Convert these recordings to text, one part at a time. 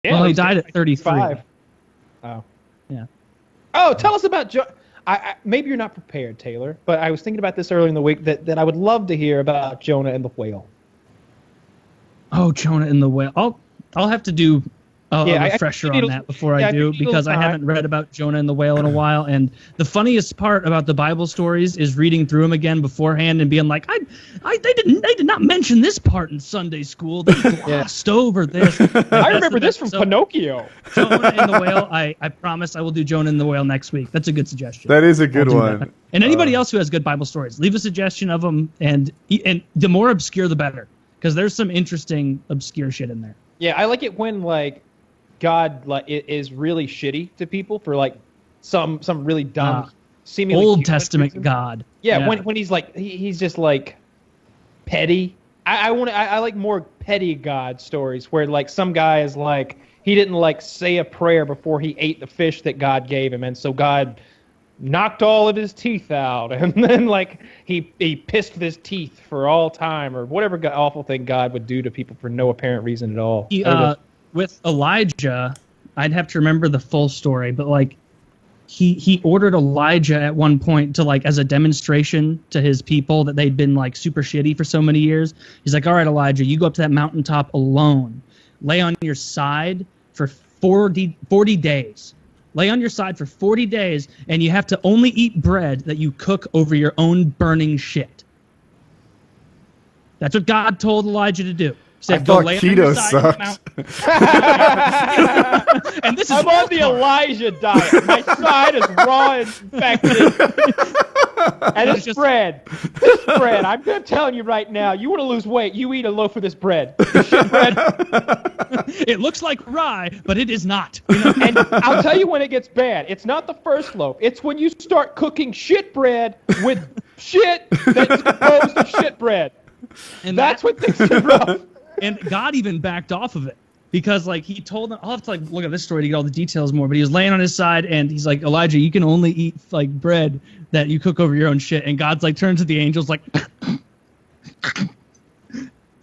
Yeah, well, he died at 33. Oh. Yeah. Oh, tell us about maybe you're not prepared, Taylor, but I was thinking about this earlier in the week that I would love to hear about Jonah and the whale. Oh, Jonah and the whale. I'll have to do a refresher on that before I do, because I haven't read about Jonah and the whale in a while. And the funniest part about the Bible stories is reading through them again beforehand and being like, they did not mention this part in Sunday school. They glossed over this. I remember this from Pinocchio. Jonah and the whale. I promise I will do Jonah and the whale next week. That's a good suggestion. That is a good one. That. And anybody else who has good Bible stories, leave a suggestion of them. And the more obscure, the better, because there's some interesting obscure shit in there. Yeah, I like it when God is really shitty to people for some really dumb, seemingly Old Testament reason. God. Yeah, when he's just petty. I like more petty God stories where some guy is he didn't say a prayer before he ate the fish that God gave him, and so God knocked all of his teeth out, and then he pissed his teeth for all time, or whatever awful thing God would do to people for no apparent reason at all. With Elijah, I'd have to remember the full story, but he ordered Elijah at one point to as a demonstration to his people that they'd been super shitty for so many years. He's like, all right, Elijah, you go up to that mountaintop alone, lay on your side for 40 days. Lay on your side for 40 days, and you have to only eat bread that you cook over your own burning shit. That's what God told Elijah to do. I thought keto sucked. And this is I'm on the Elijah diet. My side is raw and infected. And this bread, I'm telling you right now, you want to lose weight, you eat a loaf of this bread. Shit bread. It looks like rye, but it is not. And I'll tell you when it gets bad. It's not the first loaf. It's when you start cooking shit bread with shit that's composed of shit bread. And that's what things get rough. And God even backed off of it, because he told them, I'll have to look at this story to get all the details more, but he was laying on his side and he's like, Elijah, you can only eat bread that you cook over your own shit. And God's turns to the angels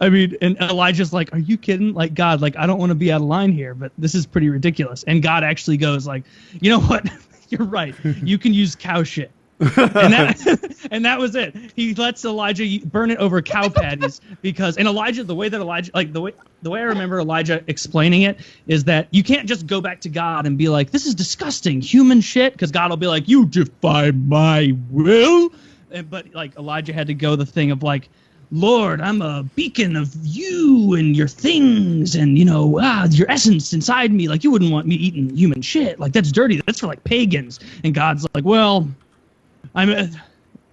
I mean, and Elijah's like, are you kidding? God, I don't want to be out of line here, but this is pretty ridiculous. And God actually goes you know what? You're right. You can use cow shit. and that was it. He lets Elijah burn it over cow patties and Elijah, the way I remember Elijah explaining it is that you can't just go back to God and be like, this is disgusting human shit, because God will be like, you defy my will. But Elijah had to go the thing of Lord, I'm a beacon of you and your things and your essence inside me. You wouldn't want me eating human shit. That's dirty. That's for pagans. And God's like, well,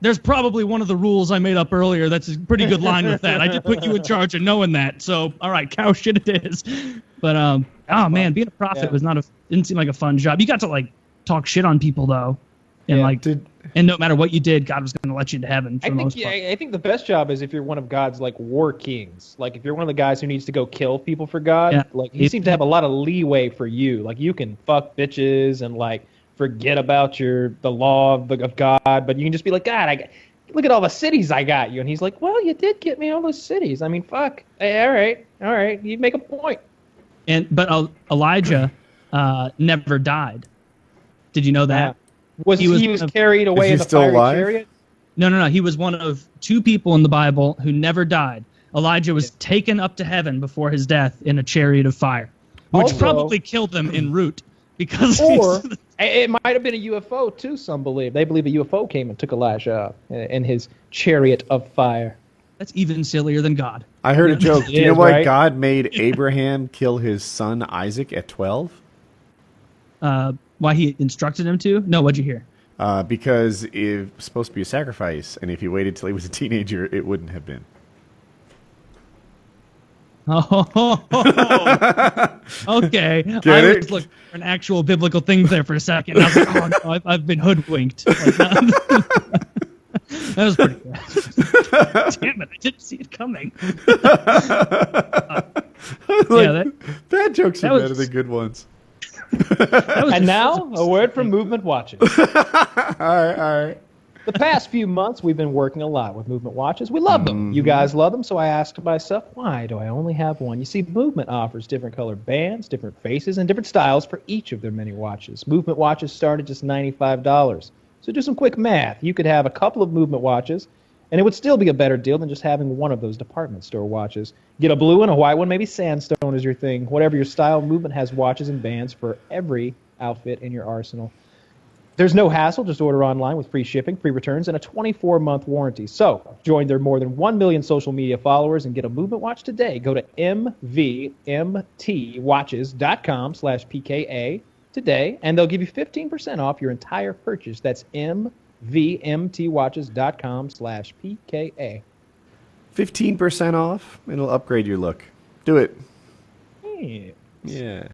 there's probably one of the rules I made up earlier that's a pretty good line with that. I did put you in charge of knowing that. So, all right, cow shit it is. But, man, being a prophet didn't seem like a fun job. You got to, talk shit on people, though. And, and no matter what you did, God was going to let you into heaven for the most part. I think the best job is if you're one of God's, war kings. If you're one of the guys who needs to go kill people for God, he seems to have a lot of leeway for you. You can fuck bitches and, forget about the law of God, but you can just be like, God, look at all the cities I got you. And he's like, well, you did get me all those cities. I mean, fuck. Hey, all right. You make a point. But Elijah never died. Did you know that? He was carried away in the fiery chariot? No. He was one of two people in the Bible who never died. Elijah was taken up to heaven before his death in a chariot of fire, which probably killed them en route. Or it might have been a UFO too. Some believe. They believe a UFO came and took Elijah in his chariot of fire. That's even sillier than God. I heard a joke. Do you know why God made Abraham kill his son Isaac at 12? Why he instructed him to? No, what'd you hear? Because it was supposed to be a sacrifice, and if he waited till he was a teenager, it wouldn't have been. Oh, okay. I was looking for an actual biblical thing there for a second. I was like, oh no, I've been hoodwinked. That was pretty good. Damn it, I didn't see it coming. Bad jokes are better than good ones. And now, a word from Movement Watchers. All right. The past few months, we've been working a lot with Movement watches. We love them. You guys love them, so I asked myself, why do I only have one? You see, Movement offers different colored bands, different faces, and different styles for each of their many watches. Movement watches start at just $95. So do some quick math. You could have a couple of Movement watches, and it would still be a better deal than just having one of those department store watches. Get a blue and a white one, maybe sandstone is your thing. Whatever your style, Movement has watches and bands for every outfit in your arsenal. There's no hassle. Just order online with free shipping, free returns, and a 24-month warranty. So join their more than 1 million social media followers and get a Movement watch today. Go to mvmtwatches.com/PKA today, and they'll give you 15% off your entire purchase. That's mvmtwatches.com/PKA. 15% off. It'll upgrade your look. Do it. Yeah. Yeah.